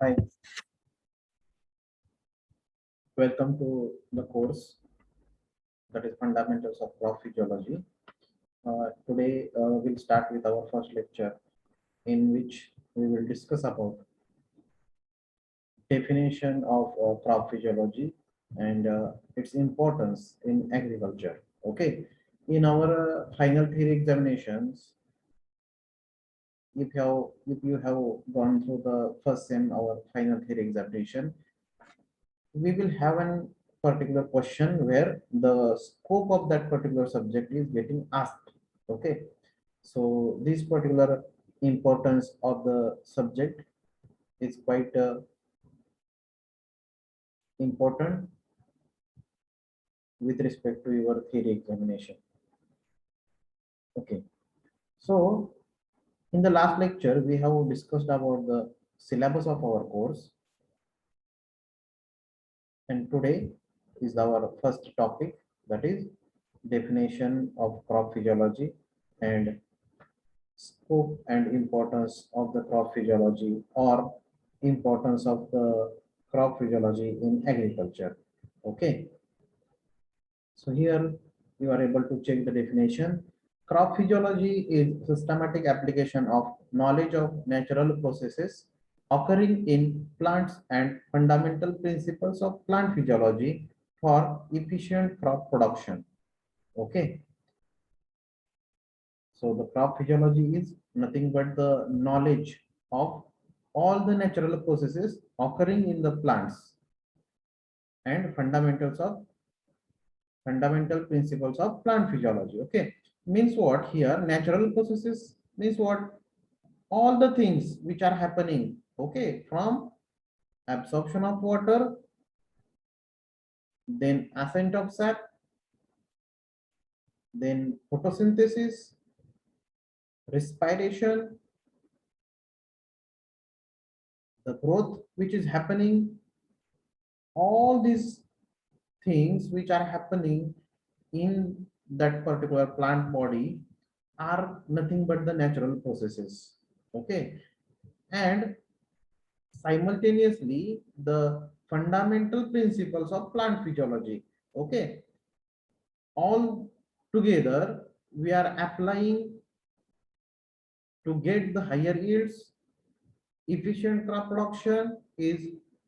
Hi, welcome to the course that is Fundamentals of Crop Physiology. Today we'll start with our first lecture in which we will discuss about definition of crop physiology and its importance in agriculture. Okay, in our final theory examinations, if you have gone through the first sem, our final theory examination, we will have a particular question where the scope of that particular subject is getting asked. Okay, so this particular importance of the subject is quite important with respect to your theory examination. Okay, so in the last lecture we have discussed about the syllabus of our course, and today is our first topic, that is definition of crop physiology and scope and importance of the crop physiology or importance of the crop physiology in agriculture. Okay, so here you are able to check the definition. Crop physiology is systematic application of knowledge of natural processes occurring in plants and fundamental principles of plant physiology for efficient crop production. Okay, so the crop physiology is nothing but the knowledge of all the natural processes occurring in the plants and fundamental principles of plant physiology. Okay, means what here? Natural processes means what? All the things which are happening. Okay, from absorption of water, then ascent of sap, then photosynthesis, respiration, the growth which is happening, all these things which are happening in that particular plant body are nothing but the natural processes. Okay, and simultaneously the fundamental principles of plant physiology. Okay, all together we are applying to get the higher yields, efficient crop production is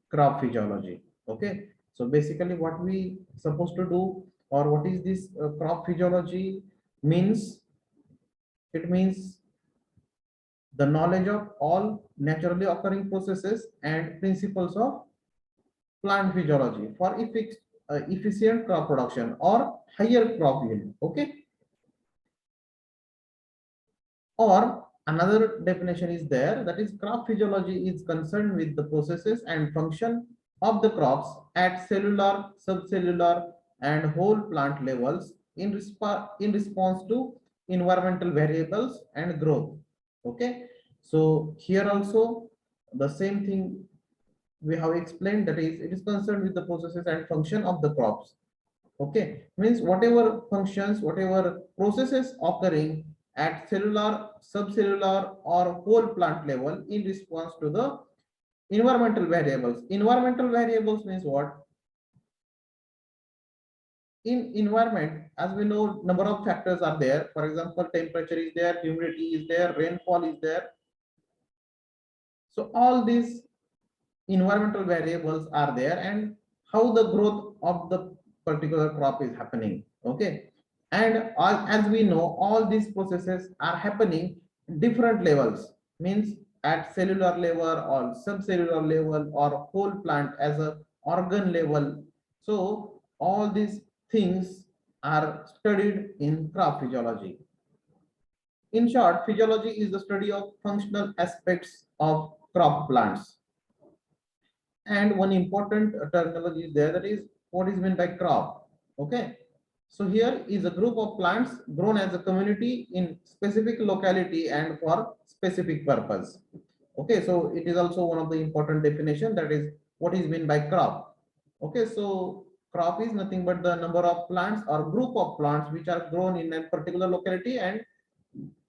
crop physiology. Okay, so basically what we supposed to do, or what is this crop physiology means? It means the knowledge of all naturally occurring processes and principles of plant physiology for efficient crop production or higher crop yield. Okay, or another definition is there, that is crop physiology is concerned with the processes and function of the crops at cellular, subcellular and whole plant levels in response to environmental variables and growth. Okay, so here also the same thing we have explained, that is it is concerned with the processes and function of the crops. Okay, means whatever functions, whatever processes occurring at cellular, subcellular or whole plant level in response to the environmental variables. Environmental variables means what? In environment, as we know, number of factors are there. For example, temperature is there, humidity is there, rainfall is there. So all these environmental variables are there, and how the growth of the particular crop is happening. Okay, and as we know, all these processes are happening different levels, means at cellular level or subcellular level or whole plant as a organ level. So all these things are studied in crop physiology. In short, physiology is the study of functional aspects of crop plants. And one important terminology is there, that is what is meant by crop. Okay, so here is a group of plants grown as a community in specific locality and for specific purpose. Okay, so it is also one of the important definition, that is what is meant by crop. Okay, so crop is nothing but the number of plants or group of plants which are grown in a particular locality and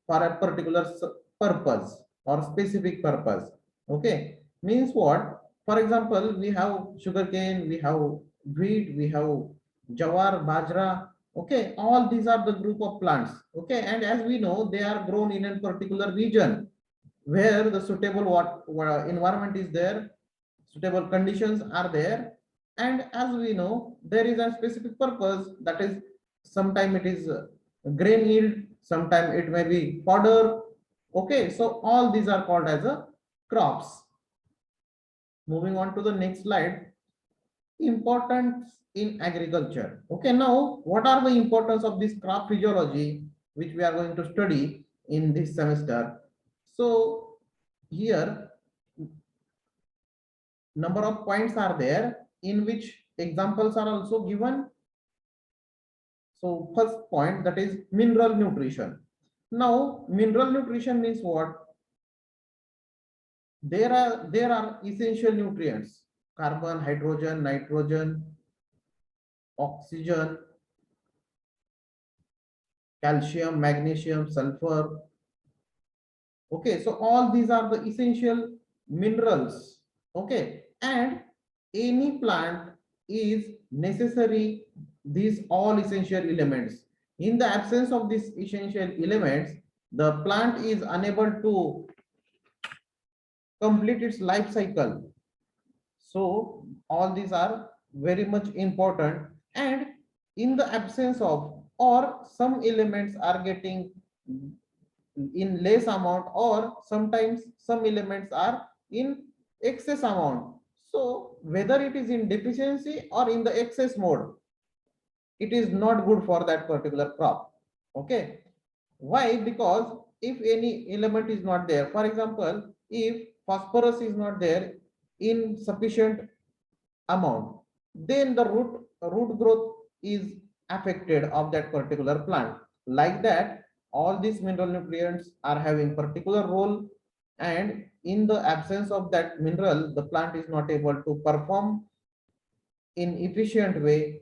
for a particular purpose or specific purpose. Okay, Means what? For example, we have sugarcane, we have wheat, we have jawar, bajra. Okay, all these are the group of plants. Okay, and as we know, they are grown in a particular region where the suitable environment is there, suitable conditions are there, and as we know, there is a specific purpose, that is, sometime it is grain yield, sometime it may be fodder. Okay, so all these are called as a crops. Moving on to the next slide, importance in agriculture. Okay, now what are the importance of this crop physiology which we are going to study in this semester? So here number of points are there in which examples are also given. So first point, that is mineral nutrition. Now mineral nutrition means what? There are essential nutrients: carbon, hydrogen, nitrogen, oxygen, calcium, magnesium, sulfur. Okay, so all these are the essential minerals. Okay, and any plant is necessary these all essential elements. In the absence of these essential elements, the plant is unable to complete its life cycle. So all these are very much important, and in the absence of, or some elements are getting in less amount, or sometimes some elements are in excess amount. So whether it is in deficiency or in the excess mode, it is not good for that particular crop. Okay, why? Because if any element is not there, for example, if phosphorus is not there in sufficient amount, then the root growth is affected of that particular plant. Like that, all these mineral nutrients are having particular role, and in the absence of that mineral, the plant is not able to perform in efficient way,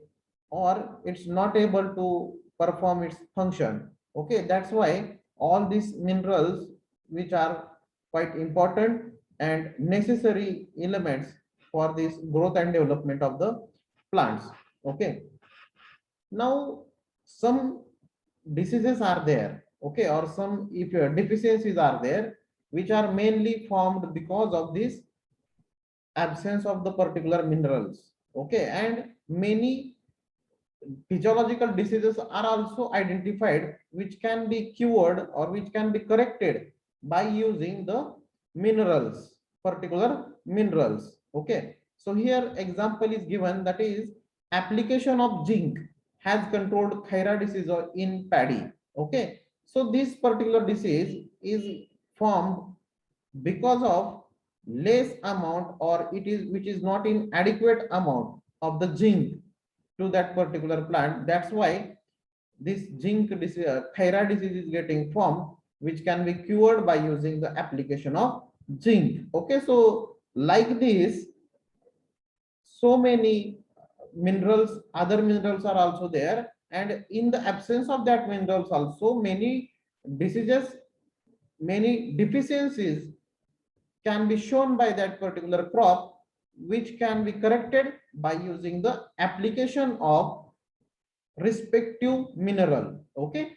or it's not able to perform its function. Okay, that's why all these minerals, which are quite important and necessary elements for this growth and development of the plants. Okay, now some diseases are there. Okay, or some if deficiencies are there, which are mainly formed because of this absence of the particular minerals. Okay, and many physiological diseases are also identified which can be cured or which can be corrected by using the minerals, particular minerals. Okay, so here example is given, that is application of zinc has controlled khaira disease in paddy. Okay, so this particular disease is formed because of less amount, or it is which is not in adequate amount of the zinc to that particular plant. That's why this zinc disease, thyroid disease is getting formed, which can be cured by using the application of zinc. Okay, so like this, so many minerals, other minerals are also there, and in the absence of that minerals also, many diseases, many deficiencies can be shown by that particular crop, which can be corrected by using the application of respective mineral. Okay,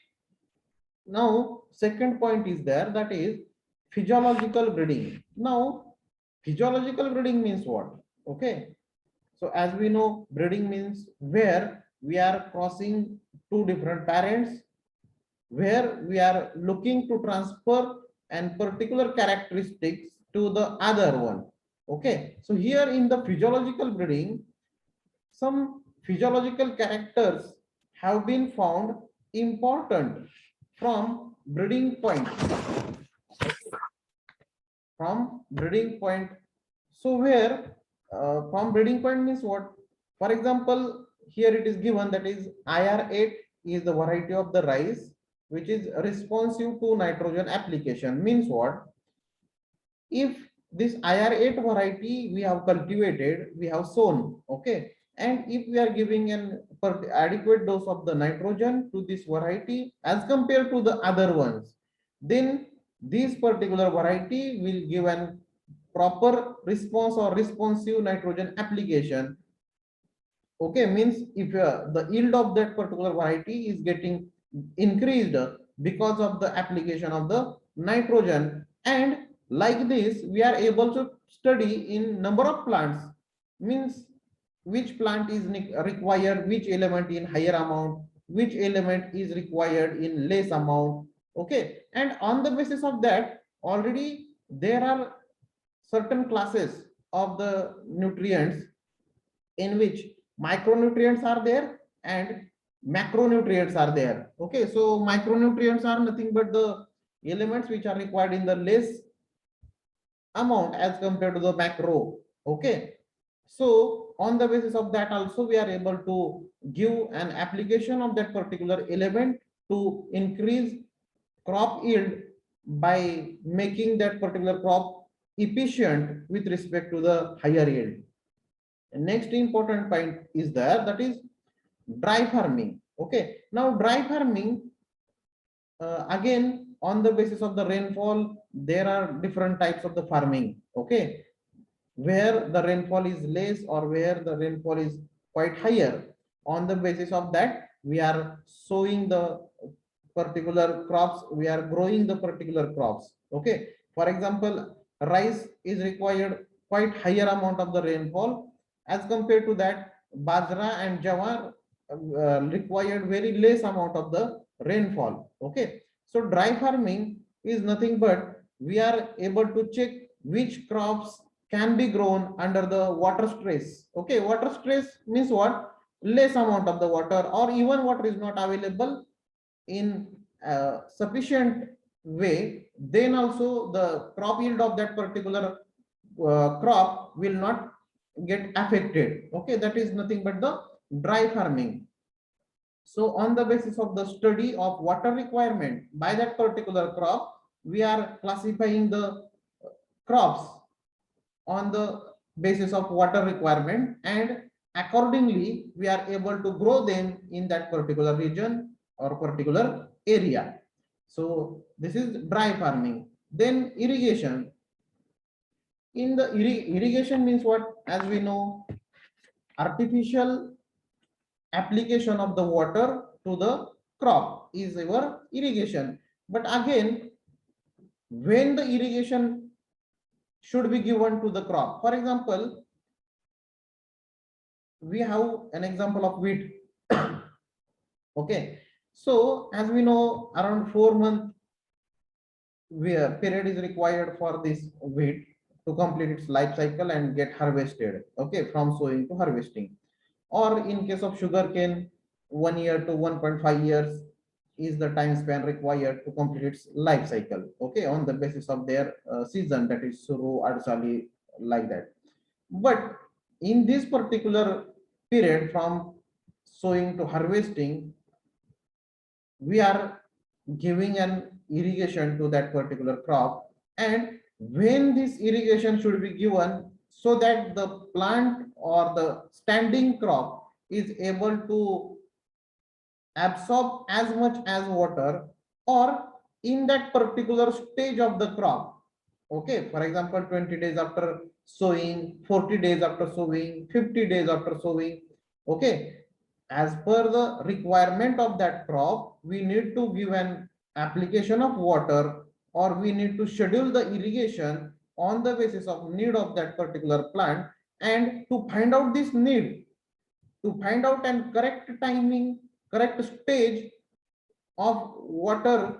now second point is there, that is physiological breeding. Now physiological breeding means what? Okay, so as we know, breeding means where we are crossing two different parents, where we are looking to transfer and particular characteristics to the other one. Okay, so here in the physiological breeding, some physiological characters have been found important from breeding point. From breeding point, so where from breeding point means what? For example, here it is given, that is IR8 is the variety of the rice which is responsive to nitrogen application. Means what? If this IR8 variety we have cultivated, we have sown, okay, and if we are giving an adequate dose of the nitrogen to this variety as compared to the other ones, then this particular variety will give an proper response or responsive nitrogen application. Okay, means if the yield of that particular variety is getting increased because of the application of the nitrogen, and like this we are able to study in number of plants, means which plant is required which element in higher amount, which element is required in less amount. Okay, and on the basis of that already there are certain classes of the nutrients in which micronutrients are there and macronutrients are there. Okay, so micronutrients are nothing but the elements which are required in the less amount as compared to the macro. Okay, so on the basis of that also we are able to give an application of that particular element to increase crop yield by making that particular crop efficient with respect to the higher yield. Next important point is there, that is dry farming. Okay, now dry farming, again on the basis of the rainfall there are different types of the farming. Okay, where the rainfall is less or where the rainfall is quite higher, on the basis of that we are sowing the particular crops, we are growing the particular crops. Okay, for example rice is required quite higher amount of the rainfall, as compared to that bajra and jawar required very less amount of the rainfall. Okay, so dry farming is nothing but we are able to check which crops can be grown under the water stress. Okay, water stress means what? Less amount of the water, or even water is not available in sufficient way, then also the crop yield of that particular crop will not get affected. Okay, that is nothing but the dry farming. So on the basis of the study of water requirement by that particular crop, we are classifying the crops on the basis of water requirement, and accordingly we are able to grow them in that particular region or particular area. So this is dry farming. Then irrigation. In the irrigation means what? As we know, artificial application of the water to the crop is our irrigation. But again, when the irrigation should be given to the crop, for example, we have an example of wheat. Okay, so as we know, around 4 month period is required for this wheat to complete its life cycle and get harvested. Okay, from sowing to harvesting. Or in case of sugarcane, 1 year to 1.5 years is the time span required to complete its life cycle. Okay, on the basis of their season, that is suru, adsali, like that. But in this particular period from sowing to harvesting, we are giving an irrigation to that particular crop, and when this irrigation should be given so that the plant or the standing crop is able to absorb as much as water, or in that particular stage of the crop. Okay, for example 20 days after sowing, 40 days after sowing, 50 days after sowing. Okay, as per the requirement of that crop, we need to give an application of water, or we need to schedule the irrigation on the basis of need of that particular plant. And to find out this need, to find out and correct timing, correct stage of water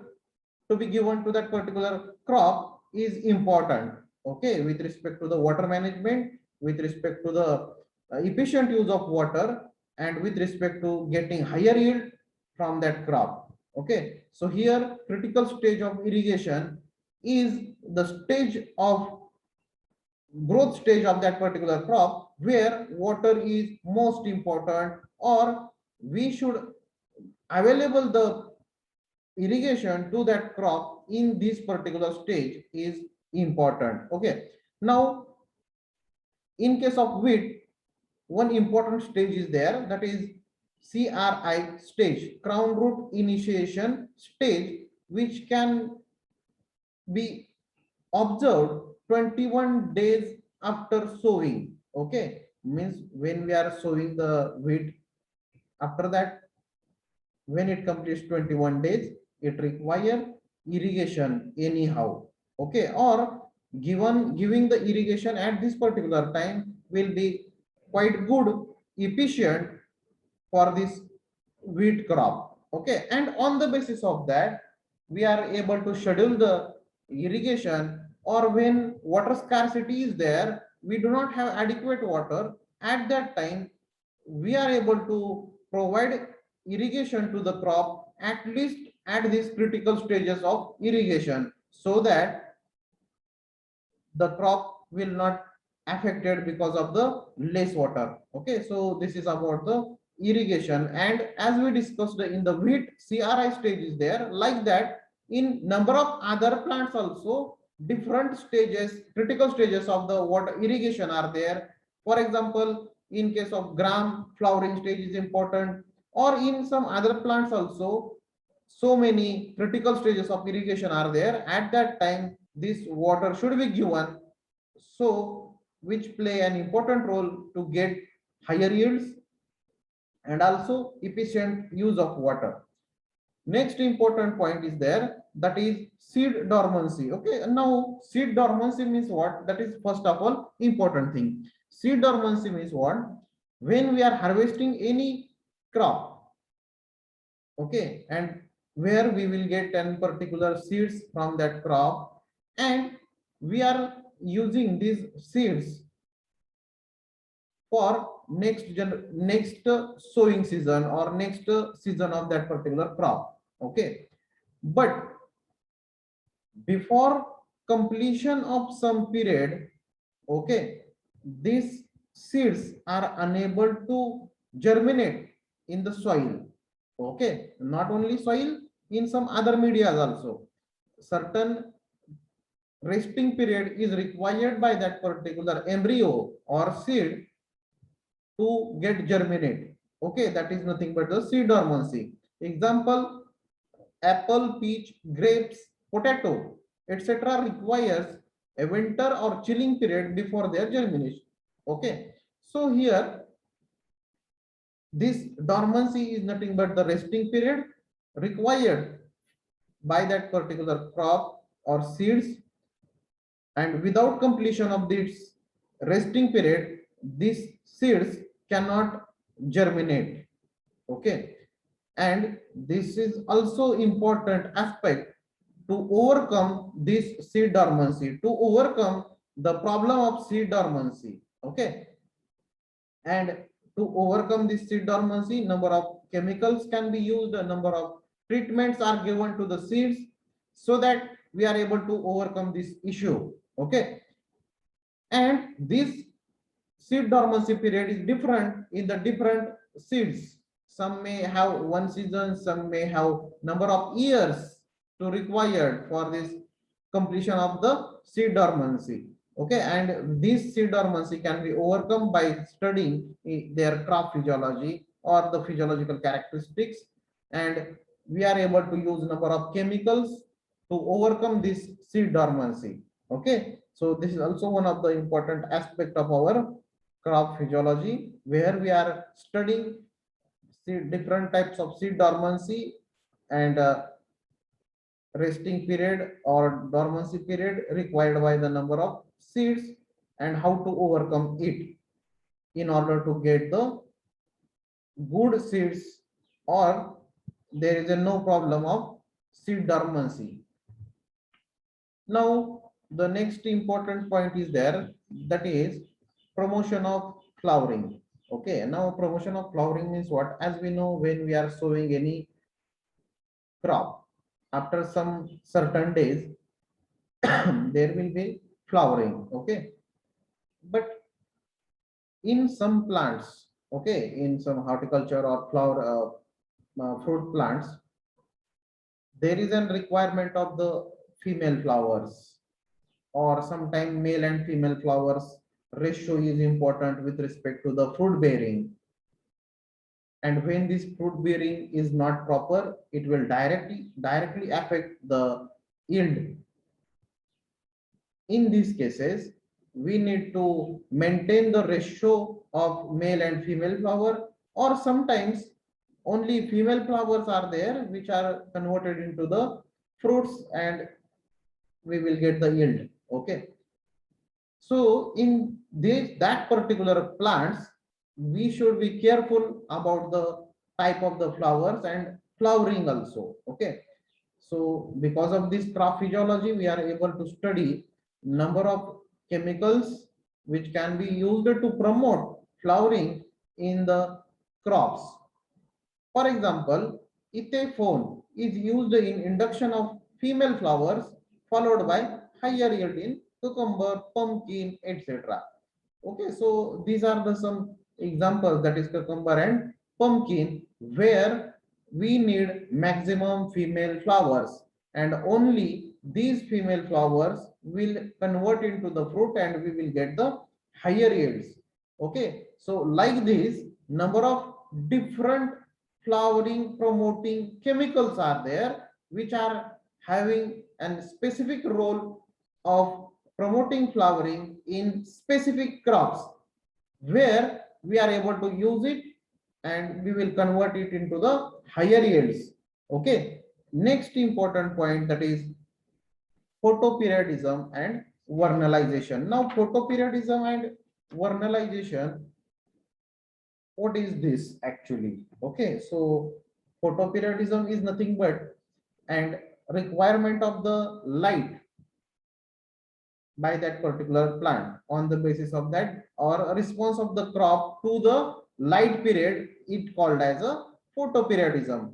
to be given to that particular crop is important. Okay, with respect to the water management, with respect to the efficient use of water, and with respect to getting higher yield from that crop. Okay, so here critical stage of irrigation is the stage of growth stage of that particular crop where water is most important, or we should available the irrigation to that crop in this particular stage is important. Okay, now in case of wheat, one important stage is there, that is CRI stage, crown root initiation stage, which can be observed 21 days after sowing. Okay, means when we are sowing the wheat, after that, when it completes 21 days, it require irrigation anyhow. Okay, or giving the irrigation at this particular time will be quite good, efficient for this wheat crop. Okay, and on the basis of that, we are able to schedule the irrigation, or when water scarcity is there, we do not have adequate water, at that time we are able to provide irrigation to the crop at least at these critical stages of irrigation, so that the crop will not affected because of the less water. Okay, so this is about the irrigation. And as we discussed in the wheat, CRI stage is there, like that in number of other plants also, different stages, critical stages of the water irrigation are there. For example, in case of gram, flowering stage is important, or in some other plants also, so many critical stages of irrigation are there. At that time, this water should be given, so which play an important role to get higher yields and also efficient use of water. Next important point is there, that is seed dormancy. Okay, now seed dormancy means what? That is first of all important thing. Seed dormancy means what? When we are harvesting any crop, okay, and where we will get 10 particular seeds from that crop, and we are using these seeds for next sowing season or next season of that particular crop. Okay, but before completion of some period, okay, these seeds are unable to germinate in the soil. Okay, not only soil, in some other media also, certain resting period is required by that particular embryo or seed to get germinate. Okay, that is nothing but the seed dormancy. Example, apple, peach, grapes, potato, etc. requires a winter or chilling period before their germination. Okay, so here this dormancy is nothing but the resting period required by that particular crop or seeds, and without completion of this resting period, these seeds cannot germinate. Okay, and this is also important aspect to overcome this seed dormancy, to overcome the problem of seed dormancy. Okay, and to overcome this seed dormancy, number of chemicals can be used, a number of treatments are given to the seeds, so that we are able to overcome this issue. Okay, and this seed dormancy period is different in the different seeds. Some may have one season, some may have number of years to required for this completion of the seed dormancy. Okay, and this seed dormancy can be overcome by studying their crop physiology or the physiological characteristics, and we are able to use number of chemicals to overcome this seed dormancy. Okay, so this is also one of the important aspect of our crop physiology, where we are studying different types of seed dormancy and resting period or dormancy period required by the number of seeds, and how to overcome it in order to get the good seeds, or there is a no problem of seed dormancy. Now the next important point is there, that is promotion of flowering. Okay, now promotion of flowering means what? As we know, when we are sowing any crop, after some certain days there will be flowering. Okay, but in some plants, okay, in some horticulture or flower fruit plants, there is a requirement of the female flowers, or sometime male and female flowers ratio is important with respect to the fruit bearing. And when this fruit bearing is not proper, it will directly affect the yield. in these cases, we need to maintain the ratio of male and female flower, or sometimes only female flowers are there which are converted into the fruits and we will get the yield. Okay. So in that particular plants, we should be careful about the type of the flowers and flowering also. Okay. So because of this crop physiology, we are able to study number of chemicals which can be used to promote flowering in the crops. For example, ethane is used in induction of female flowers followed by higher yield in cucumber, pumpkin, etc. Okay, so these are the some examples, that is cucumber and pumpkin, where we need maximum female flowers and only these female flowers will convert into the fruit and we will get the higher yields. Okay, so like this, number of different flowering promoting chemicals are there which are having a specific role of promoting flowering in specific crops where we are able to use it and we will convert it into the higher yields. Okay, next important point, that is photoperiodism and vernalization. Now photoperiodism and vernalization, what is this actually? Okay, so photoperiodism is nothing but and requirement of the light by that particular plant. On the basis of that, or a response of the crop to the light period, it called as a photoperiodism.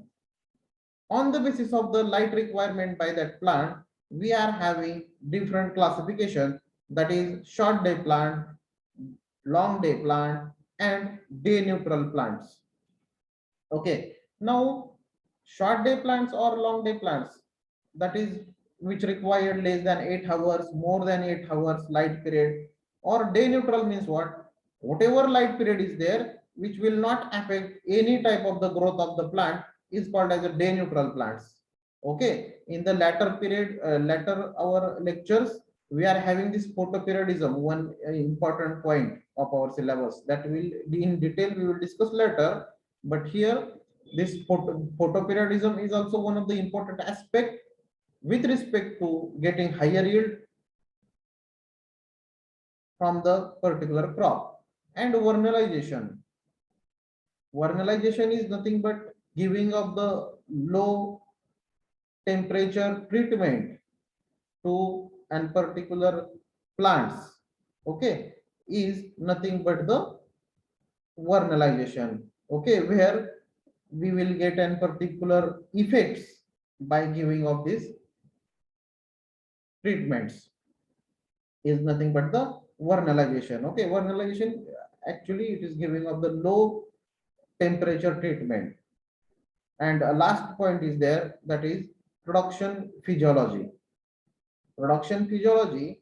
On the basis of the light requirement by that plant, we are having different classification, that is short day plant, long day plant, and day neutral plants. Okay, now short day plants or long day plants, that is which required less than 8 hours, more than 8 hours light period, or day neutral means what? Whatever light period is there which will not affect any type of the growth of the plant is called as a day neutral plants. Okay, in the latter period, latter our lectures, we are having this photoperiodism, one important point of our syllabus that will in detail we will discuss later. But here this photoperiodism is also one of the important aspect with respect to getting higher yield from the particular crop. And vernalization, vernalization is nothing but giving of the low temperature treatment to an particular plants. Okay, is nothing but the vernalization. Okay, where we will get an particular effects by giving of these treatments, is nothing but the vernalization. Okay, vernalization actually it is giving of the low temperature treatment. And a last point is there, that is production physiology. Production physiology,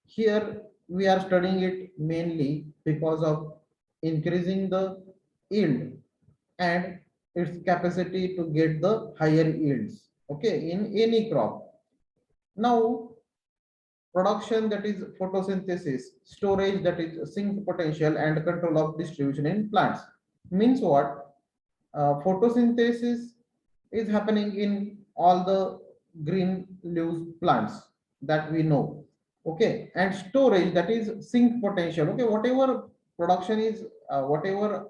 here we are studying it mainly because of increasing the yield and its capacity to get the higher yields, okay, in any crop. Now production, that is photosynthesis, storage, that is sink potential, and control of distribution in plants. Means what? Photosynthesis is happening in all the green leaves plants that we know. Okay, and storage, that is sink potential. Okay, whatever production is, whatever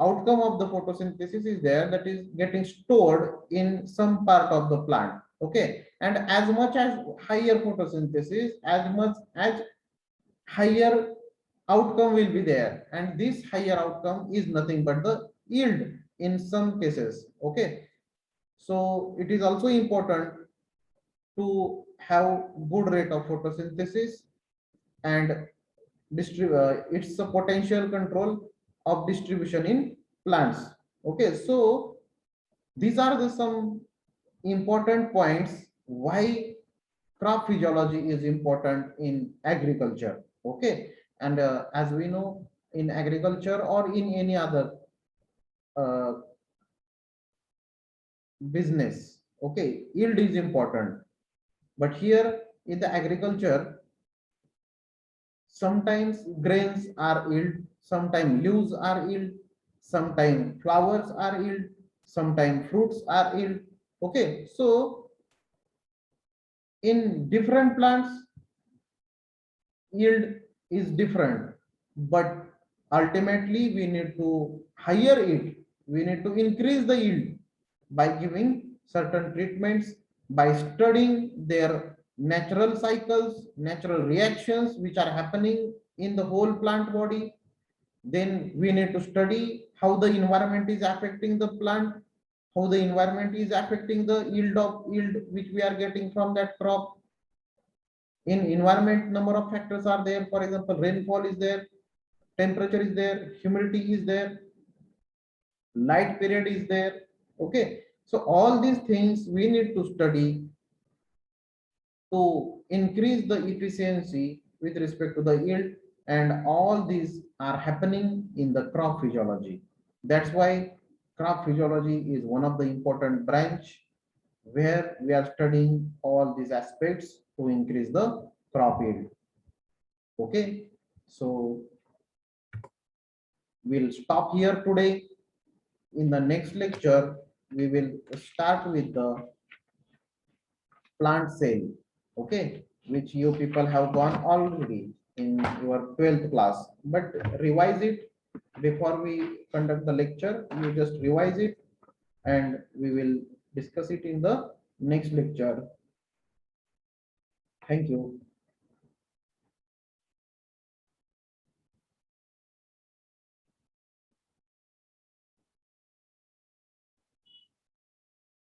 outcome of the photosynthesis is there, that is getting stored in some part of the plant. Okay, and as much as higher photosynthesis, as much as higher outcome will be there, and this higher outcome is nothing but the yield in some cases. Okay, so it is also important to have good rate of photosynthesis and it's a potential control of distribution in plants. Okay, so these are the some important points why crop physiology is important in agriculture. Okay, and as we know, in agriculture or in any other uh, business, okay, yield is important, but here in the agriculture, sometimes grains are yield, sometimes leaves are yield, sometimes flowers are yield, sometimes fruits are yield. Okay, so in different plants, yield is different, but ultimately we need to higher it, we need to increase the yield by giving certain treatments, by studying their natural cycles, natural reactions which are happening in the whole plant body. Then we need to study how the environment is affecting the plant, how the environment is affecting the yield which we are getting from that crop. In environment, number of factors are there. For example, rainfall is there, temperature is there, humidity is there, light period is there. Okay, so all these things we need to study to increase the efficiency with respect to the yield, and all these are happening in the crop physiology. That's why crop physiology is one of the important branch where we are studying all these aspects to increase the crop yield. Okay, so we'll stop here today. In the next lecture, we will start with the plant cell, okay, which you people have gone already in your 12th class, but revise it before we conduct the lecture. You just revise it and we will discuss it in the next lecture. Thank you.